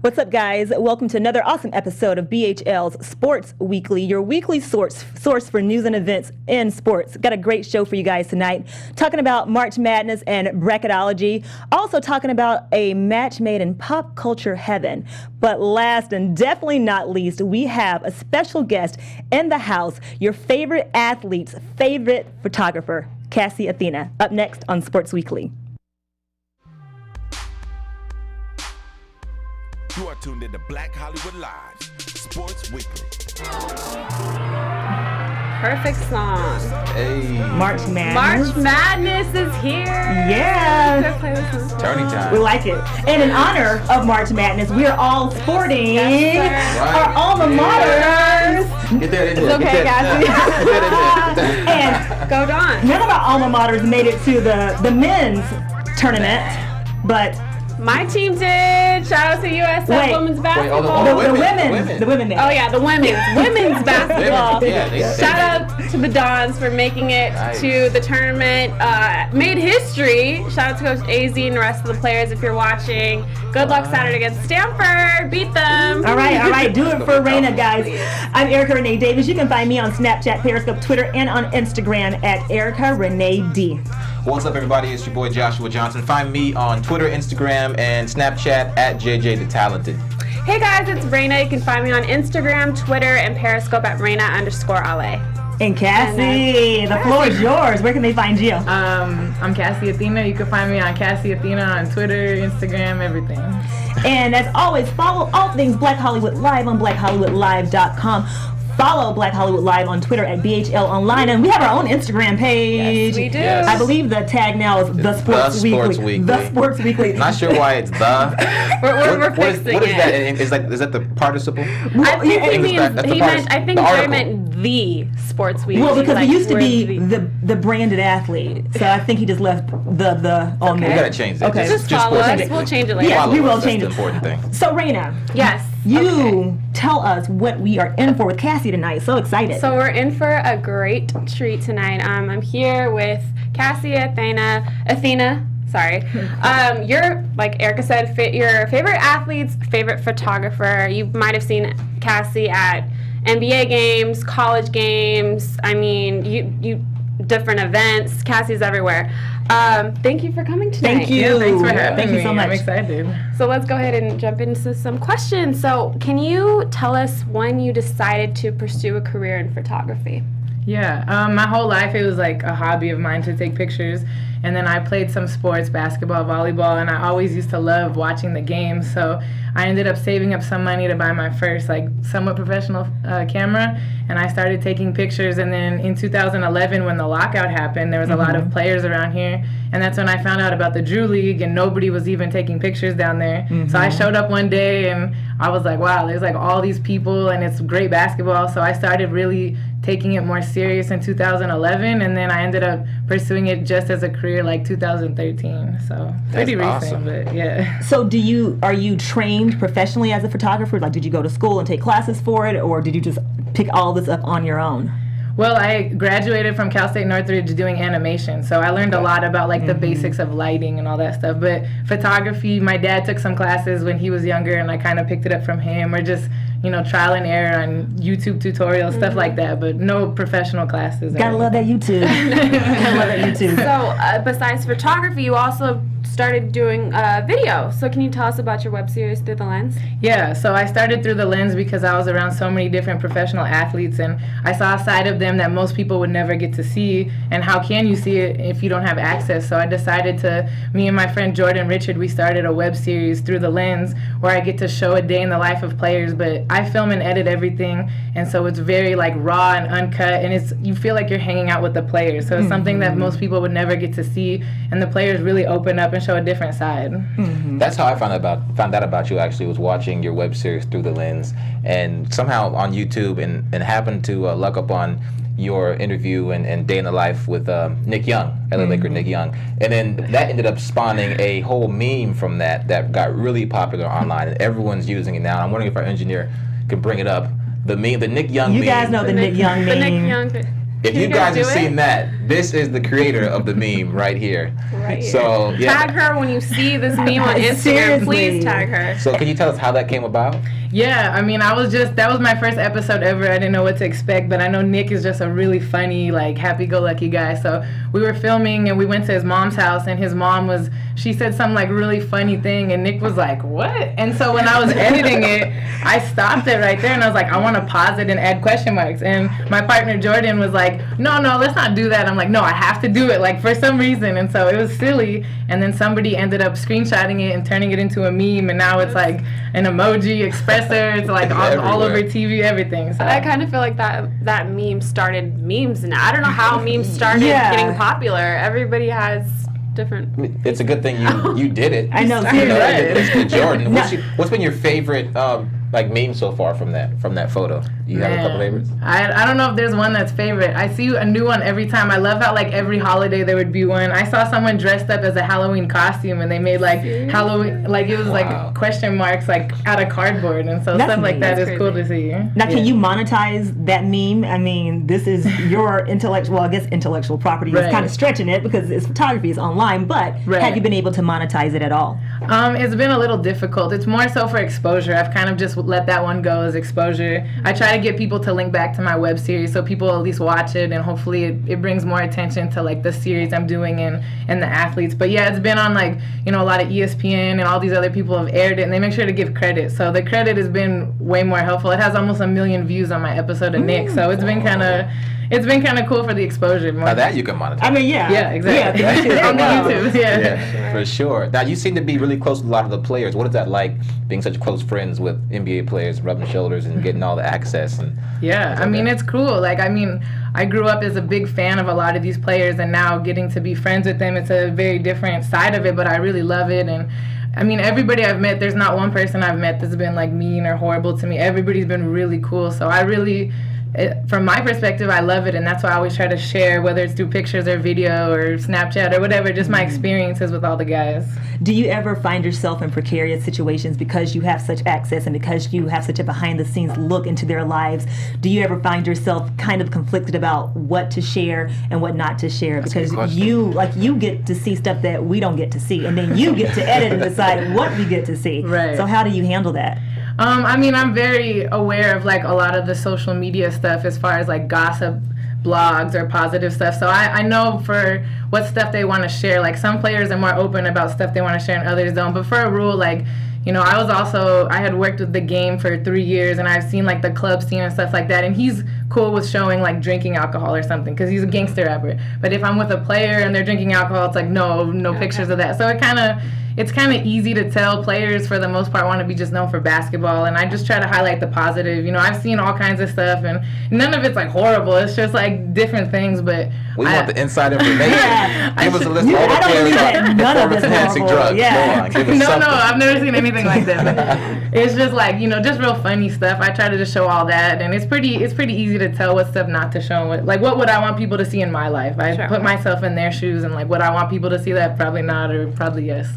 What's up, guys? Welcome to another awesome episode of BHL's Sports Weekly, your weekly source for news and events in sports. Got a great show for you guys tonight, talking about March Madness and bracketology, also talking about a match made in pop culture heaven. But last and definitely not least, we have a special guest in the house, your favorite athlete's favorite photographer, Cassy Athena, up next on Sports Weekly. You are tuned into Black Hollywood Live, Sports Weekly. Perfect song. Hey. March Madness. March Madness is here. Yeah. Turning time. We like it. And in honor of March Madness, we are all sporting our alma maters. Get that in there. It's okay, Get that in there. And Go Don. none of our alma maters made it to the men's tournament, but My team did. Shout out to USF women's basketball. the women made it. Oh yeah, the women's basketball. Yeah, they Shout out to the Dons for making it to the tournament. Made history. Shout out to Coach AZ and the rest of the players if you're watching. Good luck Saturday against Stanford. Beat them. All right. Do it for Rheina, guys. I'm Erica Renee Davis. You can find me on Snapchat, Periscope, Twitter, and on Instagram at Erica Renee D. What's up, everybody? It's your boy Joshua Johnson. Find me on Twitter, Instagram, and Snapchat at JJ the Talented. Hey guys, it's Rheina. You can find me on Instagram, Twitter, and Periscope at Rheina_LA. And Cassy, the floor is yours. Where can they find you? I'm Cassy Athena. You can find me on Cassy Athena on Twitter, Instagram, everything. And as always, follow all things Black Hollywood Live on blackhollywoodlive.com. Follow Black Hollywood Live on Twitter at BHL Online, and we have our own Instagram page. Yes, we do. Yes. I believe the tag now is The Sports Weekly. The Sports Weekly. Not sure why it's the. We're fixing what is it. that? Is that the participle? I think he English means, that's the he part- meant, I think the Jerry article. meant the Sports Weekly. Well, because like, he used to we're be the branded athlete, so I think he just left the on We there. gotta change that. Okay. Just follow sports. us. We'll change it later. Yeah, Follow we will us. change That's it. the important thing. So Rheina, Yes. you tell us what we are in for with Cassy tonight. So excited. So we're in for a great treat tonight. I'm here with Cassy Athena. Sorry. You're, like Erica said, your favorite athlete's favorite photographer. You might have seen Cassy at NBA games, college games. I mean, you different events. Cassy's everywhere. Thank you for coming tonight. Thank you. Thanks for having Thank me. you so much. I'm excited. So let's go ahead and jump into some questions. So can you tell us when you decided to pursue a career in photography? Yeah, my whole life it was like a hobby of mine to take pictures, and then I played some sports, basketball, volleyball, and I always used to love watching the games, so I ended up saving up some money to buy my first like somewhat professional camera, and I started taking pictures, and then in 2011 when the lockout happened, there was a lot of players around here, and that's when I found out about the Drew League, and nobody was even taking pictures down there, so I showed up one day, and I was like, wow, there's like all these people, and it's great basketball, so I started really taking it more serious in 2011, and then I ended up pursuing it just as a career like 2013. So pretty recent, awesome. but yeah. So are you trained professionally as a photographer? Like, did you go to school and take classes for it, or did you just pick all this up on your own? Well, I graduated from Cal State Northridge doing animation, so I learned a lot about like the basics of lighting and all that stuff. But photography, my dad took some classes when he was younger, and I kind of picked it up from him, or just trial and error on YouTube tutorials, stuff like that. But no professional classes. Gotta love that YouTube. Gotta love that YouTube. So besides photography, you also started doing video. So can you tell us about your web series, Through the Lens? Yeah, so I started Through the Lens because I was around so many different professional athletes, and I saw a side of them that most people would never get to see, and how can you see it if you don't have access? So I decided me and my friend Jordan Richard, we started a web series, Through the Lens, where I get to show a day in the life of players, but I film and edit everything, and so it's very like raw and uncut, and you feel like you're hanging out with the players, so it's something that most people would never get to see, and the players really open up and show a different side. That's how I found out about you. Actually, was watching your web series Through the Lens, and somehow on YouTube, and happened to luck up on your interview and day in the life with Nick Young, LA Laker Nick Young, and then that ended up spawning a whole meme from that got really popular online, and everyone's using it now. I'm wondering if our engineer could bring it up. The meme, the Nick Young meme. You guys know the Nick Young The meme. Nick Young. If you guys have seen that, This is the creator of the meme right here. Right here. So yeah. Tag her when you see this meme on Instagram. Seriously. Please tag her. So can you tell us how that came about? Yeah, I mean, that was my first episode ever. I didn't know what to expect, but I know Nick is just a really funny, like, happy-go-lucky guy. So we were filming, and we went to his mom's house, and his mom she said some, like, really funny thing, and Nick was like, what? And so when I was editing it, I stopped it right there, and I was like, I want to pause it and add question marks. And my partner, Jordan, was like, no, let's not do that. I'm like, no, I have to do it, like, for some reason. And so it was silly, and then somebody ended up screenshotting it and turning it into a meme, and now it's, like, an emoji expressor. It's like all over TV, everything. So I kind of feel like that meme started memes now. I don't know how memes started getting popular. Everybody has different. It's a good thing you did it. I know. It's good, Jordan. What's been your favorite like meme so far from that photo? You have a couple favorites? I don't know if there's one that's favorite. I see a new one every time. I love how like every holiday there would be one. I saw someone dressed up as a Halloween costume and they made like Halloween, like it was like question marks like out of cardboard, and so stuff like that is cool to see. Now, can you monetize that meme? I mean, this is your intellectual property. It's kind of stretching it because it's photography, it's online, but have you been able to monetize it at all? It's been a little difficult. It's more so for exposure. I've kind of just let that one go as exposure. I try to get people to link back to my web series so people at least watch it, and hopefully it brings more attention to like the series I'm doing and the athletes. But yeah, it's been on like, you know, a lot of ESPN and all these other people have aired it, and they make sure to give credit. So the credit has been way more helpful. It has almost 1 million views on my episode of Nick, so it's been kind of cool for the exposure. Now that you can monetize. I mean, yeah, exactly. Yeah, on YouTube, yeah, for sure. Now you seem to be really close with a lot of the players. What is that like, being such close friends with NBA players, rubbing shoulders and getting all the access? And I mean, it's cool. Like, I mean, I grew up as a big fan of a lot of these players, and now getting to be friends with them, it's a very different side of it, but I really love it. And I mean, everybody I've met, there's not one person I've met that's been like mean or horrible to me. Everybody's been really cool. So I really, from my perspective, I love it, and that's why I always try to share, whether it's through pictures or video or Snapchat or whatever, just my experiences with all the guys. Do you ever find yourself in precarious situations because you have such access and because you have such a behind-the-scenes look into their lives? Do you ever find yourself kind of conflicted about what to share and what not to share? Because you get to see stuff that we don't get to see, and then you get to edit and decide what we get to see. Right. So how do you handle that? I mean, I'm very aware of like a lot of the social media stuff as far as like gossip blogs or positive stuff. So I know for what stuff they want to share. Like some players are more open about stuff they want to share and others don't. But for a rule, like, you know, I had worked with the game for 3 years, and I've seen like the club scene and stuff like that, and he's cool with showing like drinking alcohol or something because he's a gangster rapper. But if I'm with a player and they're drinking alcohol, it's like no pictures of that. So it's kind of easy to tell. Players for the most part want to be just known for basketball, and I just try to highlight the positive. You know, I've seen all kinds of stuff, and none of it's like horrible. It's just like different things. But we want the inside information. Give us a list of all the players on performance-enhancing drugs. Yeah. Go on, give us something. No, I've never seen anything like that. But it's just like, you know, just real funny stuff. I try to just show all that, and it's pretty easy to tell what stuff not to show. What would I want people to see in my life? I put myself in their shoes, and like, what I want people to see that probably not, or probably yes.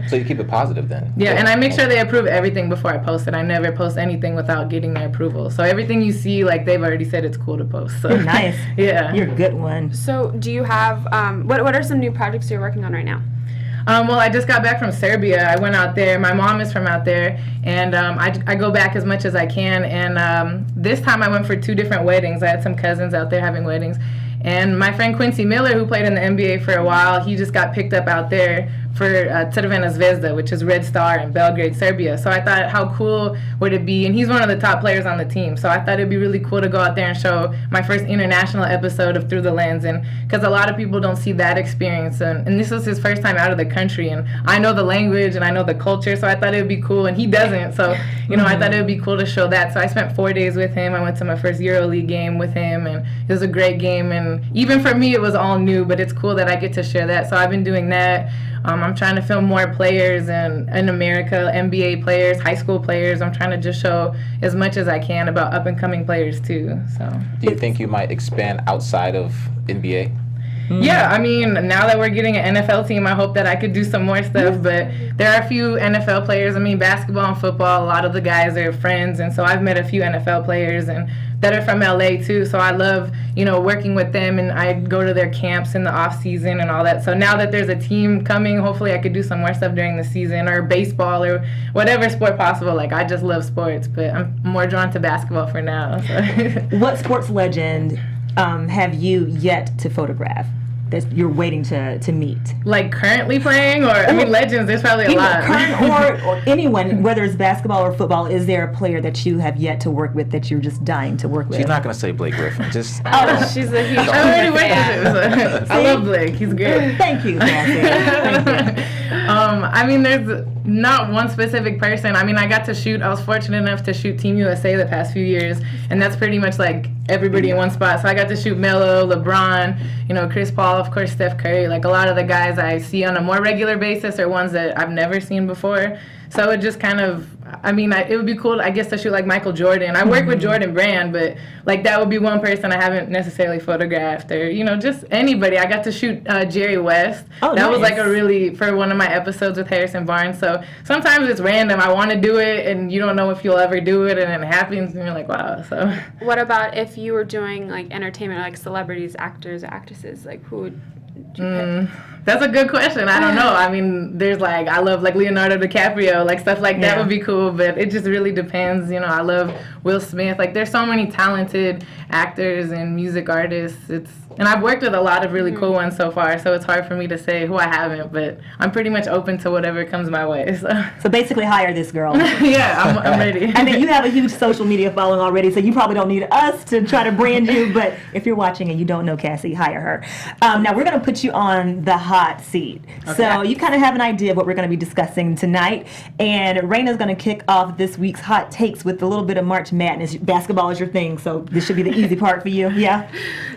So you keep it positive then? Yeah, and I make sure they approve everything before I post it. I never post anything without getting their approval. So everything you see, like, they've already said it's cool to post. So nice. Yeah. You're a good one. So do you have, what are some new projects you're working on right now? Well, I just got back from Serbia. I went out there. My mom is from out there, and I go back as much as I can. And this time I went for 2 different weddings. I had some cousins out there having weddings. And my friend Quincy Miller, who played in the NBA for a while, he just got picked up out there for Crvena Zvezda, which is Red Star in Belgrade, Serbia. So I thought, how cool would it be? And he's one of the top players on the team. So I thought it'd be really cool to go out there and show my first international episode of Through the Lens. And because a lot of people don't see that experience. And this was his first time out of the country. And I know the language and I know the culture. So I thought it would be cool. And he doesn't. So, you know, I thought it would be cool to show that. So I spent 4 days with him. I went to my first EuroLeague game with him. And it was a great game. And even for me, it was all new. But it's cool that I get to share that. So I've been doing that. I'm trying to film more players in America, NBA players, high school players. I'm trying to just show as much as I can about up-and-coming players, too. So. Do you think you might expand outside of NBA? Yeah, I mean, now that we're getting an NFL team, I hope that I could do some more stuff. But there are a few NFL players. I mean, basketball and football, a lot of the guys are friends. And so I've met a few NFL players and that are from LA too. So I love, working with them. And I go to their camps in the off season and all that. So now that there's a team coming, hopefully I could do some more stuff during the season or baseball or whatever sport possible. Like, I just love sports, but I'm more drawn to basketball for now. So. What sports legend have you yet to photograph that you're waiting to meet? Like currently playing, or I mean, legends. There's probably a lot. Current or anyone, whether it's basketball or football. Is there a player that you have yet to work with that you're just dying to work with? She's not going to say Blake Griffin. Just She's a huge I already went fan. with I love Blake. He's good. Thank you, Cassy. Thank you. I mean, there's not one specific person. I mean, I got to shoot. I was fortunate enough to shoot Team USA the past few years, and that's pretty much like everybody in one spot. So I got to shoot Melo, LeBron, Chris Paul, of course, Steph Curry. Like, a lot of the guys I see on a more regular basis are ones that I've never seen before. So it just kind of, it would be cool, I guess, to shoot like Michael Jordan. I work with Jordan Brand, but like that would be one person I haven't necessarily photographed, or just anybody. I got to shoot Jerry West. Oh, that was nice. like for one of my episodes with Harrison Barnes. So sometimes it's random. I want to do it, and you don't know if you'll ever do it, and then it happens, and you're like, wow. So. What about if you were doing like entertainment, like celebrities, actors, actresses? Like, who would you pick? That's a good question. I don't know. I mean, there's like, I love like Leonardo DiCaprio, like stuff like that would be cool, but it just really depends. I love Will Smith. Like, there's so many talented actors and music artists. And I've worked with a lot of really cool ones so far, so it's hard for me to say who I haven't, but I'm pretty much open to whatever comes my way. So basically, hire this girl. Yeah, I'm ready. I mean, you have a huge social media following already, so you probably don't need us to try to brand you, but if you're watching and you don't know Cassy, hire her. Now, we're going to put you on the hot seat. Okay. So you kind of have an idea of what we're going to be discussing tonight, and Rheina's going to kick off this week's hot takes with a little bit of March Madness. Basketball is your thing, so this should be the easy part for you. Yeah?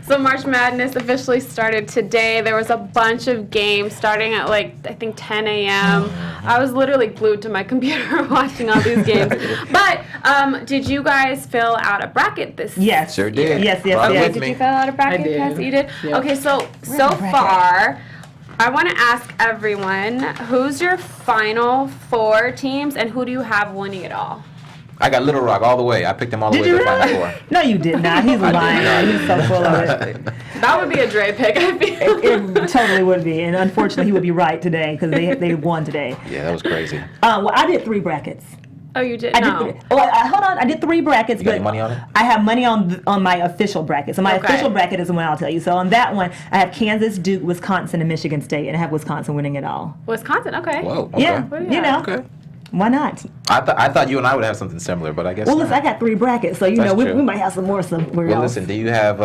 So March Madness officially started today. There was a bunch of games starting at I think 10 a.m. I was literally glued to my computer watching all these games. But did you guys fill out a bracket this year? Yes. Sure did. Yes. With Did me. you fill out a bracket? I did. Yes, you did? Yeah. Okay, so far, I want to ask everyone, who's your final 4 teams and who do you have winning it all? I got Little Rock all the way. I picked them all the Did way you to the really? Final Four. No, you did not. He's lying. did. He's so full of it. That would be a Dre pick, I feel. It totally would be, and unfortunately, he would be right today because they won today. Yeah, that was crazy. Well, I did 3 brackets. Oh, you did? I No. did 3. Well, hold on. I did 3 brackets. You got but any money on it? I have money on my official bracket. So my Okay. official bracket is the one I'll tell you. So on that one, I have Kansas, Duke, Wisconsin, and Michigan State, and I have Wisconsin winning it all. Wisconsin, okay. Whoa. Okay. Yeah, you know. Okay. Why not? I thought you and I would have something similar, but I guess Well, not. listen, I got 3 brackets, so That's we true. might have some more somewhere Well, else. listen, do you have,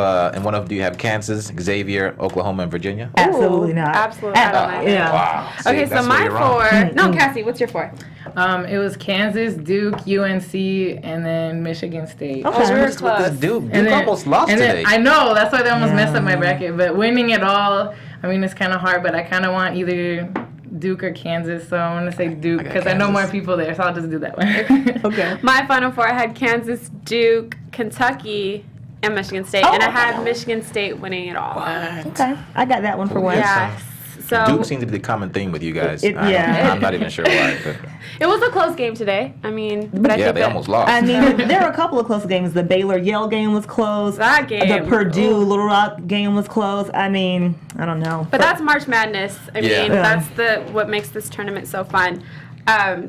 do you have Kansas, Xavier, Oklahoma, and Virginia? Absolutely not. Absolutely not on my Yeah. Wow. See, Okay, so that's where my you're wrong. 4. No, Cassie, what's your 4? It was Kansas, Duke, UNC, and then Michigan State. Okay. Oh, we were What's with this close. Duke? And Duke then- almost lost and then- today. I know, that's why they almost messed up my Yeah. bracket. But winning it all, it's kind of hard, but I kind of want either Duke or Kansas, so I'm going to say Duke I got because I know Kansas. more people there, so I'll just do that one. Okay. My final 4, I had Kansas, Duke, Kentucky, and Michigan State. And I had Michigan State winning it all. Okay. I got that one for one. Yes. So Duke seemed to be the common thing with you guys. Yeah. I'm not even sure why. But it was a close game today. I mean, but I yeah, think they that almost lost. I mean, there were a couple of close games. The Baylor-Yale game was close. That game. The Purdue-Little Rock game was close. I mean, I don't know. But that's March Madness. I mean, Yeah. that's what makes this tournament so fun.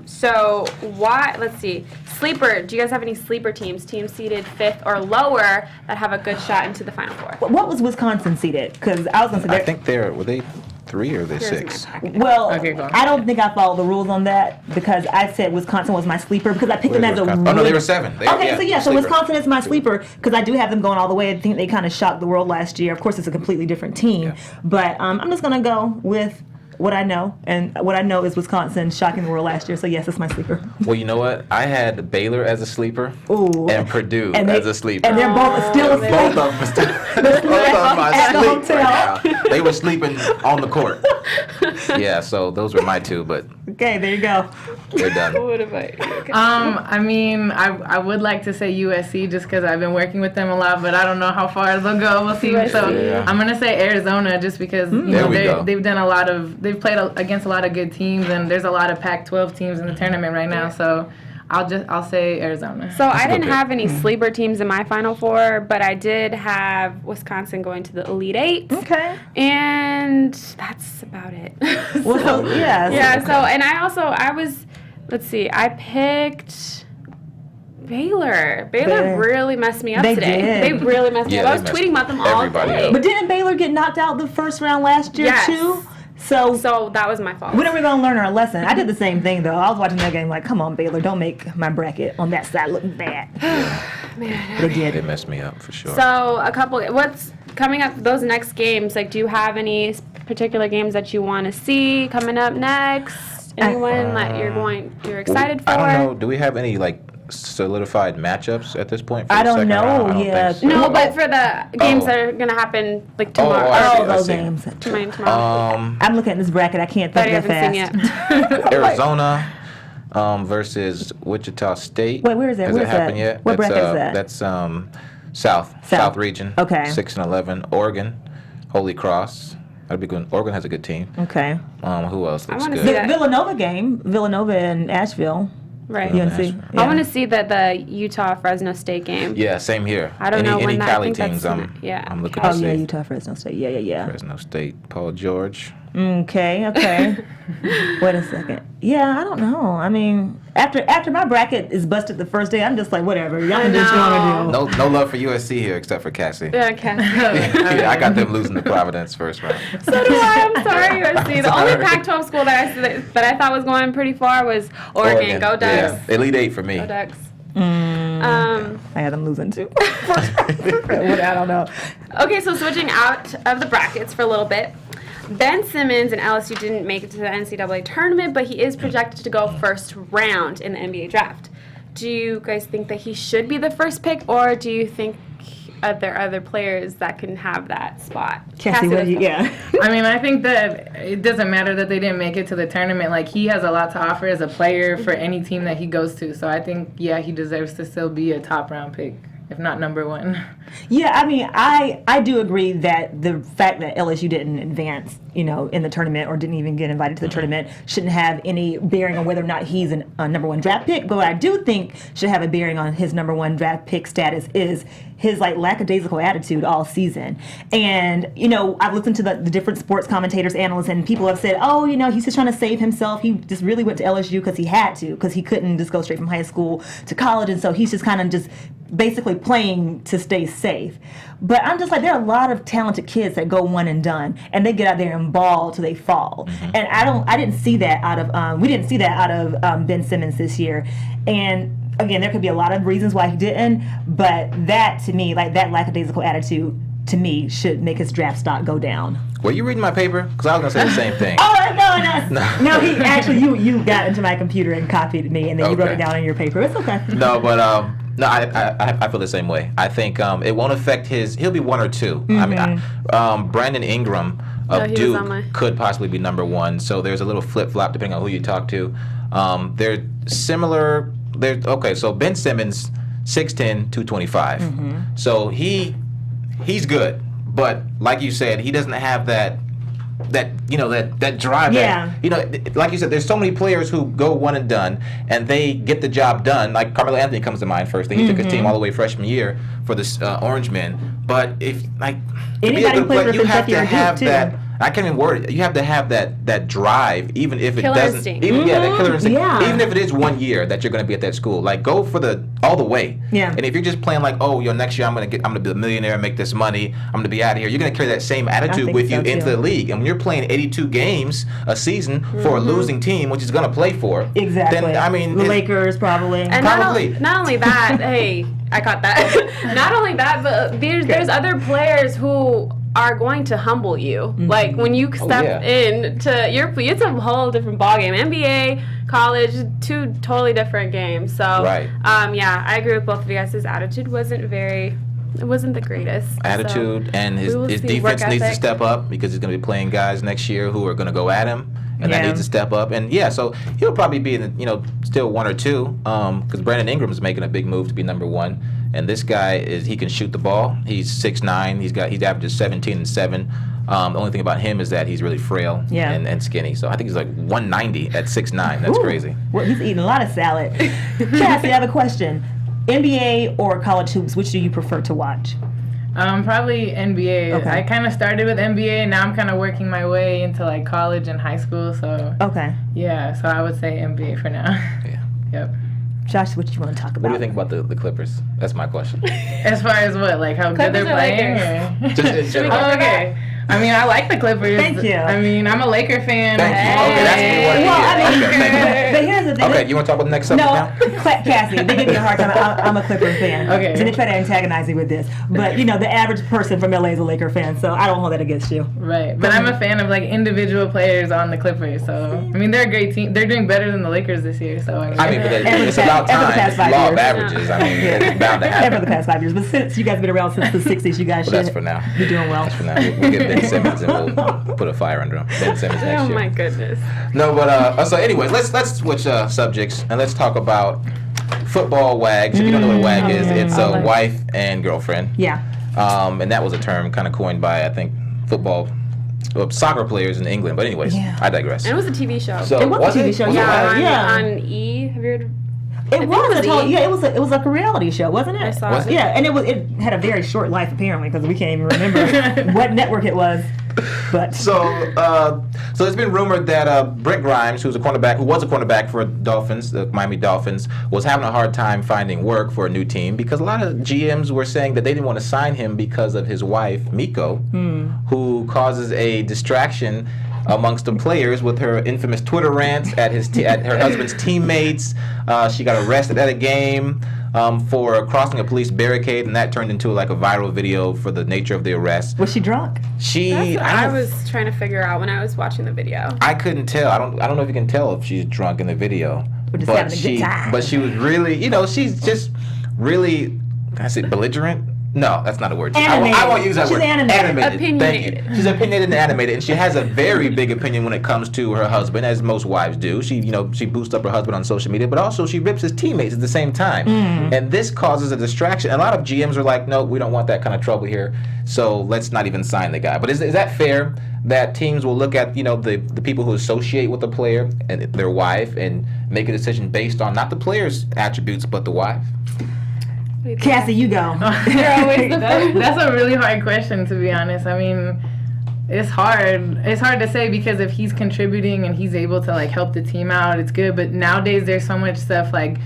So let's see. Sleeper, do you guys have any sleeper teams seeded 5th or lower that have a good shot into the Final 4? What was Wisconsin seeded? Because I was going to say, I think were they 3 or are they Here's 6? my packet. well, Okay, go on. I don't think I followed the rules on that because I said Wisconsin was my sleeper because I picked them as a Oh, no, they were 7. Okay, so sleeper. Wisconsin is my sleeper because I do have them going all the way. I think they kind of shocked the world last year. Of course, it's a completely different team, Yeah. but I'm just going to go with what I know, and what I know is Wisconsin shocking the world last year. So yes, it's my sleeper. Well, you know what? I had Baylor as a sleeper Ooh. and Purdue And as a sleeper. And they're both still Both of them are still both of them are At the asleep hotel. right now. They were sleeping on the court. Yeah, so those were my two, but Okay, there you go. they're done. What about you? Okay. I mean, I would like to say USC just because I've been working with them a lot, but I don't know how far they'll go. We'll see. USC. So Yeah. I'm gonna say Arizona just because you There know we go. they've done a lot of they've played against a lot of good teams, and there's a lot of Pac-12 teams in the tournament right now. So I'll say Arizona. So I a good didn't pick. have any sleeper teams in my Final Four, but I did have Wisconsin going to the Elite Eight. Okay. And that's about it. Well, so, yeah. Yeah, so, and let's see, I picked Baylor. Baylor. Really messed me up They today. did. They really messed me Yeah, up. I they was messed tweeting about them all everybody day. up. But didn't Baylor get knocked out the first round last year Yes. too? So So that was my fault. when are we gonna learn our lesson? I did the same thing though. I was watching that game like, come on, Baylor, don't make my bracket on that side look bad. They They did. messed me up for sure. So what's coming up, those next games, like do you have any particular games that you want to see coming up next? Anyone that you're excited for? I don't know. Do we have any like solidified matchups at this point? For I the don't second know round? I don't yet. think so. No, but for the games Oh. that are gonna happen like tomorrow. I see, Oh, I those see. games. Tomorrow. I'm looking at this bracket. I can't That think I that haven't fast. seen yet. Arizona versus Wichita State. Wait, where is that? Has Where's it happened that? yet? What that's, bracket is that? That's South region. Okay. 6 and 11. Oregon, Holy Cross. That'd be good. Oregon has a good team. Okay. Who else looks wanna good? see that. Villanova game. Villanova and Asheville. Right. UNC. Nashville. Yeah. I want to see the Utah Fresno State game. Yeah, same here. I don't know any when that- I Cali think that's teams in- yeah, I'm looking Oh to see. yeah, Utah, Fresno State. Yeah. Fresno State, Paul George. Okay. Wait a second. Yeah, I don't know. I mean, after my bracket is busted the first day, I'm just like, whatever. Y'all can do what you want to do. No love for USC here except for Cassy. Yeah, okay. Yeah, I got them losing to Providence first round. So do I. I'm sorry, USC. The only Pac-12 school that I thought was going pretty far was Oregon. Go Ducks. Yeah, Elite Eight for me. Go Ducks. I had them losing too. I don't know. Okay, so switching out of the brackets for a little bit. Ben Simmons and LSU didn't make it to the NCAA tournament, but he is projected to go first round in the NBA draft. Do you guys think that he should be the first pick, or do you think there are other players that can have that spot? Cassie, what do you? Yeah. I mean, I think that it doesn't matter that they didn't make it to the tournament. Like, he has a lot to offer as a player for any team that he goes to. So I think, yeah, he deserves to still be a top round pick, if not number one. Yeah, I mean, I do agree that the fact that LSU didn't advance, in the tournament or didn't even get invited to the tournament shouldn't have any bearing on whether or not he's a number one draft pick. But what I do think should have a bearing on his number one draft pick status is his lackadaisical attitude all season. And I've listened to the different sports commentators, analysts, and people have said, oh, he's just trying to save himself. He just really went to LSU because he had to, because he couldn't just go straight from high school to college, and so he's just kind of just basically playing to stay safe. But I'm just like, there are a lot of talented kids that go one and done, and they get out there and ball till they fall. And I didn't see that out of we didn't see that out of Ben Simmons this year. And again, there could be a lot of reasons why he didn't, but that to me, that lackadaisical attitude to me should make his draft stock go down. Were you reading my paper? Because I was gonna say the same thing. Oh no! He actually you got into my computer and copied me, and then you wrote it down in your paper. It's okay. No, but no, I feel the same way. I think it won't affect he'll be one or two. I mean, Brandon Ingram of he was on Duke could possibly be number one. So there's a little flip flop depending on who you talk to. They're similar. So Ben Simmons, 6'10", 225. So he's good, but like you said, he doesn't have that drive. Yeah. Like you said, there's so many players who go one and done, and they get the job done. Like Carmelo Anthony comes to mind first. He took his team all the way freshman year for the Orange Men. But if to be a Anybody good plays player, for you have Kentucky to or have Duke, that. too. I can't even word it. You have to have that drive, even if it Killer doesn't. instinct. That killer instinct. Yeah. Even if it is 1 year that you're going to be at that school, go for all the way. Yeah. And if you're just playing next year I'm going to be a millionaire and make this money. I'm going to be out of here. You're going to carry that same attitude think with you so, into too. the league. And when you're playing 82 games a season for a losing team, which is going to play for, Exactly. then I mean, the Lakers probably. And Probably. not only that, hey, I caught that. Not only that, but there's other players who are going to humble you. Like when you step in to it's a whole different ballgame. NBA, college, two totally different games. So Right. I agree with both of you guys. His attitude wasn't very it wasn't the greatest. Attitude, and we will his see defense work needs to ethic. step up because he's going to be playing guys next year who are going to go at him, and that Yeah. needs to step up. And so he'll probably be in still 1 or 2 because Brandon Ingram is making a big move to be number 1, and this guy he can shoot the ball. He's 6'9". He averages 17 and 7. The only thing about him is that he's really frail and skinny. So I think he's like 190 at 6'9". That's crazy. Well, he's eating a lot of salad. Cassie, I have a question. NBA or college hoops, which do you prefer to watch? Probably NBA. Okay. I kind of started with NBA. Now I'm kind of working my way into like college and high school. So Okay. yeah, so I would say NBA for now. Yeah. Yep. Josh, what do you want to talk about? What do you think about the Clippers? That's my question. As far as what, like how good they're Clippers or playing? Lakers? Just in general. Oh, okay. I mean, I like the Clippers. Thank you. I mean, I'm a Laker fan. Thank you. Okay, that's what we wanted to Well, hear. I mean, Okay, thank you. but here's the thing. Okay, you want to talk about the next subject No, now? Cassie, they give me a hard time. I'm a Clipper fan. Okay. So they try to antagonize me with this. But, the average person from LA is a Laker fan, so I don't hold that against you. Right, but I'm a fan of like individual players on the Clippers. So I mean, they're a great team. They're doing better than the Lakers this year. So But Every it's past- about every time. past It's 5 law of years. averages. I mean, it's bound to Ever the happen. past 5 years. But since you guys have been around since the 60s, you guys But should that's for now. be doing well. That's for now. We'll get Ben Simmons and we'll put a fire under him. Ben Simmons next Oh year. my goodness. No, but so anyways, let's switch subjects and let's talk about football wags. If you don't know what a wag is, it's a wife and girlfriend. Yeah. And that was a term kind of coined by I think soccer players in England. But anyways, Yeah. I digress. And it was a TV show. So It was a TV show, Was it yeah. wag? On E. Have you heard? It was it a was total, E! yeah. It was like a reality show, wasn't it? I saw Was it. Yeah, and it had a very short life apparently because we can't even remember what network it was. But So it's been rumored that Brett Grimes, who was a cornerback for the Miami Dolphins, was having a hard time finding work for a new team because a lot of GMs were saying that they didn't want to sign him because of his wife, Miko, who causes a distraction amongst the players with her infamous Twitter rants at her husband's teammates. She got arrested at a game for crossing a police barricade, and that turned into like a viral video for the nature of the arrest. was she drunk? That's what I was trying to figure out when I was watching the video. I couldn't tell. I don't know if you can tell if she's drunk in the video. We're just having a good time. But she was really, she's just really, can I say belligerent? No, that's not a word. Animated. I won't use that She's word. animated. Thank Opinionated. you. She's opinionated and animated, and she has a very big opinion when it comes to her husband, as most wives do. She boosts up her husband on social media, but also she rips his teammates at the same time. And this causes a distraction. A lot of GMs are like, no, we don't want that kind of trouble here, so let's not even sign the guy. But is that fair that teams will look at the people who associate with the player and their wife and make a decision based on not the player's attributes but the wife? Cassie, you go. You're always the first. That's a really hard question, to be honest. I mean, it's hard. It's hard to say because if he's contributing and he's able to like help the team out, it's good. But nowadays there's so much stuff like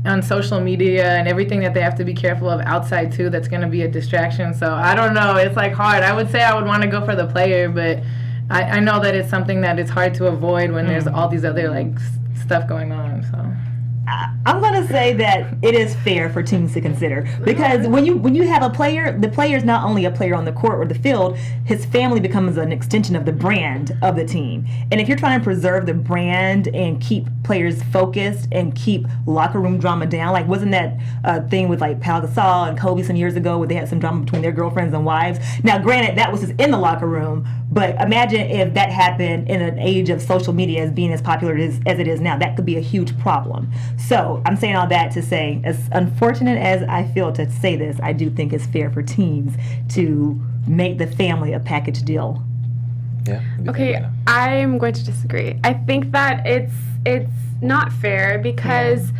on social media and everything that they have to be careful of outside too that's going to be a distraction. So I don't know. It's like hard. I would say I would want to go for the player, but I know that it's something that it's hard to avoid when there's all these other like stuff going on. So. I'm going to say that it is fair for teams to consider because when you have a player, the player is not only a player on the court or the field, his family becomes an extension of the brand of the team. And if you're trying to preserve the brand and keep players focused and keep locker room drama down, like wasn't that thing with like Pau Gasol and Kobe some years ago where they had some drama between their girlfriends and wives? Now, granted, that was just in the locker room, but imagine if that happened in an age of social media as being as popular as it is now. That could be a huge problem. So I'm saying all that to say, as unfortunate as I feel to say this, I do think it's fair for teams to make the family a package deal. Yeah. Okay, I'm going to disagree. I think that it's not fair because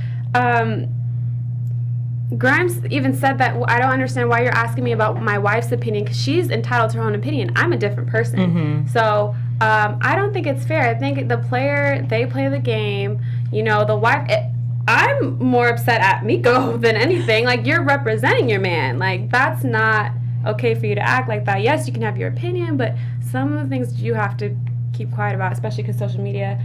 Grimes even said that I don't understand why you're asking me about my wife's opinion because she's entitled to her own opinion. I'm a different person. So I don't think it's fair. I think the player, they play the game. The wife, I'm more upset at Miko than anything. Like, you're representing your man. Like, that's not okay for you to act like that. Yes, you can have your opinion, but some of the things you have to keep quiet about, especially because social media,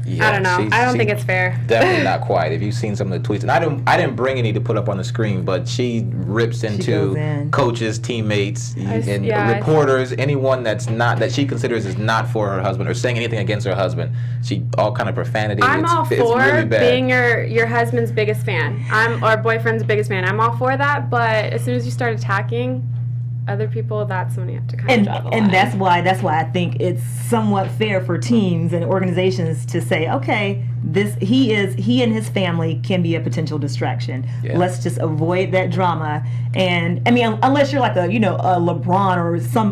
Yeah, I don't know. I don't think it's fair. Definitely not quite. If you've seen some of the tweets, and I didn't bring any to put up on the screen, but she rips goes into in. coaches, teammates, and yeah, reporters, anyone that she considers is not for her husband or saying anything against her husband. She all kind of profanity. I'm all it's for really bad. being your husband's biggest fan. Or boyfriend's biggest fan. I'm all for that, but as soon as you start attacking other people, that's when you have to kind of draw the line. And that's why I think it's somewhat fair for teams and organizations to say, okay, he and his family can be a potential distraction. Yeah. Let's just avoid that drama. And I mean, unless you're like a LeBron or some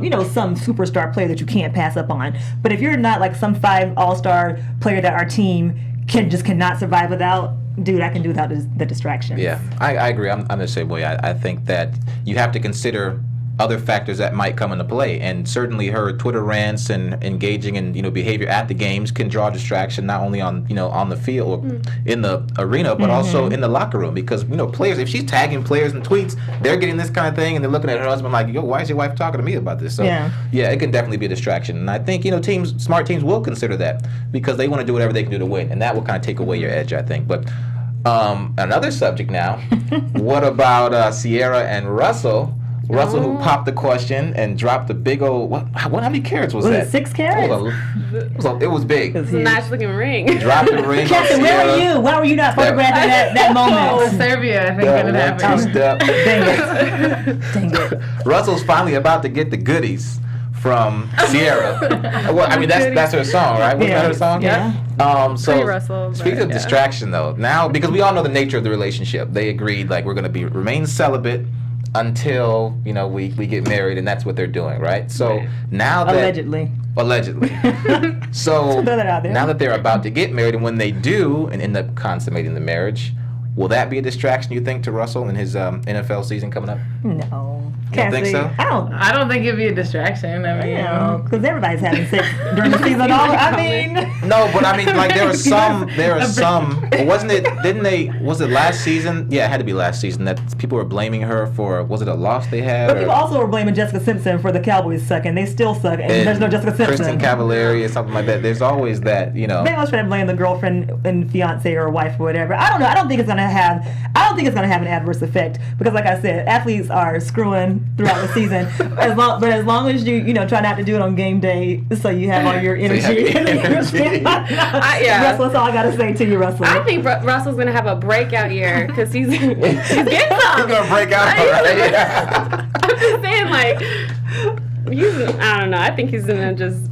superstar player that you can't pass up on. But if you're not like some 5 all-star player that our team cannot survive without, dude, I can do without the distractions. Yeah, I agree. I'm the same way. I think that you have to consider other factors that might come into play, and certainly her Twitter rants and engaging in behavior at the games can draw distraction, not only on the field or in the arena, but also in the locker room, because players, if she's tagging players in tweets, they're getting this kind of thing, and they're looking at her husband like, yo, why is your wife talking to me about this? So yeah, it can definitely be a distraction, and I think smart teams will consider that because they want to do whatever they can do to win, and that will kind of take away your edge, I think. But another subject now. What about Sierra and Russell? Russell, who popped the question and dropped the big old how many carats was that? Was it 6 carats? It was big. It's a nice looking ring. Dropped the ring. Captain, where were you? Why were you not photographing that moment? Oh, with Serbia, I think that it happened. Dang it. Russell's finally about to get the goodies from Sierra. Well, I mean, that's her song, right? Wasn't that her song? Yeah. So Russell, speaking of distraction, though, now because we all know the nature of the relationship, they agreed like we're going to remain celibate until we get married, and that's what they're doing, right? So now that allegedly. So out there. now that they're about to get married, and when they do and end up consummating the marriage, will that be a distraction, you think, to Russell in his NFL season coming up? No. You don't think so? I don't think it'd be a distraction. I mean, because everybody's having sex during the season. No, but I mean, like there are some. Wasn't it? Was it last season? Yeah, it had to be last season that people were blaming her for. Was it a loss they had? But people also were blaming Jessica Simpson for the Cowboys sucking. They still suck, and there's no Jessica Simpson. Kristen Cavallari or something like that. There's always that. They always try to blame the girlfriend and fiance or wife or whatever. I don't know. I don't think it's gonna have an adverse effect because, like I said, athletes are screwing throughout the season. As long as you try not to do it on game day, so you have all your energy. Russell, that's all I gotta say to you, Russell. I think Russell's gonna have a breakout year because he's getting some. He's gonna break out. Right? I'm just saying, like, I don't know. I think he's gonna just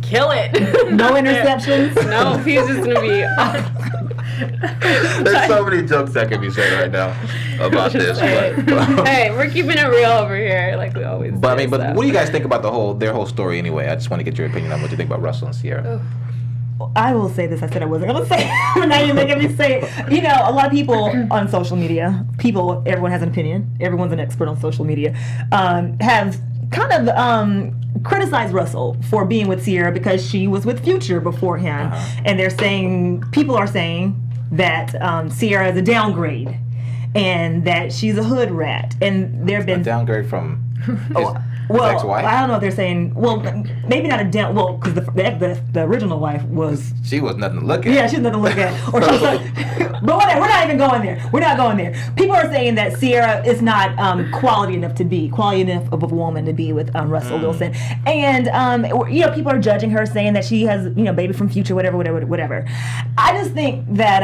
kill it. No interceptions. No, he's just gonna be. There's so many jokes that can be said right now about this. But, hey, we're keeping it real over here, like we always do. But what do you guys think about their whole story anyway? I just want to get your opinion on what you think about Russell and Sierra. I will say this. I said I wasn't going to say it, but now you're making me say it. A lot of people on social media, everyone has an opinion. Everyone's an expert on social media, have kind of criticized Russell for being with Sierra because she was with Future beforehand. And people are saying that Sierra is a downgrade and that she's a hood rat. And there have been... A downgrade from... Well, ex-wife? I don't know if they're saying, maybe not a down, because the original wife was... She was nothing to look at. Yeah, she was nothing to look at. Or but whatever, we're not even going there. We're not going there. People are saying that Sierra is not quality enough of a woman to be with Russell Wilson. And, people are judging her, saying that she has, baby from Future, whatever. I just think that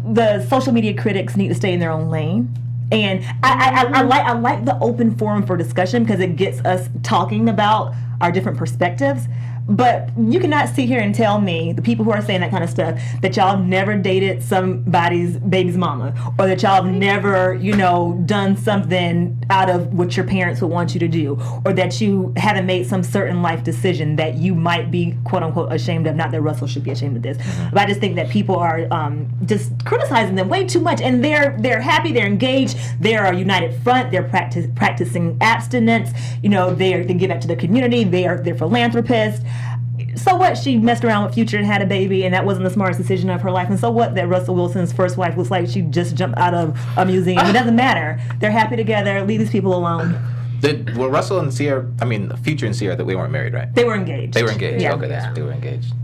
the social media critics need to stay in their own lane. And I like the open forum for discussion because it gets us talking about our different perspectives. But you cannot sit here and tell me, the people who are saying that kind of stuff, that y'all never dated somebody's baby's mama, or that y'all have never, done something out of what your parents would want you to do, or that you haven't made some certain life decision that you might be, quote unquote, ashamed of. Not that Russell should be ashamed of this, but I just think that people are just criticizing them way too much, and they're happy, they're engaged, they're a united front, they're practicing abstinence, they give back to the community, they're philanthropists. So what? She messed around with Future and had a baby, and that wasn't the smartest decision of her life. And so what? That Russell Wilson's first wife looks like she just jumped out of a museum. It doesn't matter. They're happy together. Leave these people alone. Were Russell and Sierra, Future and Sierra, that we weren't married, right? They were engaged. They were engaged. Yeah. Okay, they were engaged.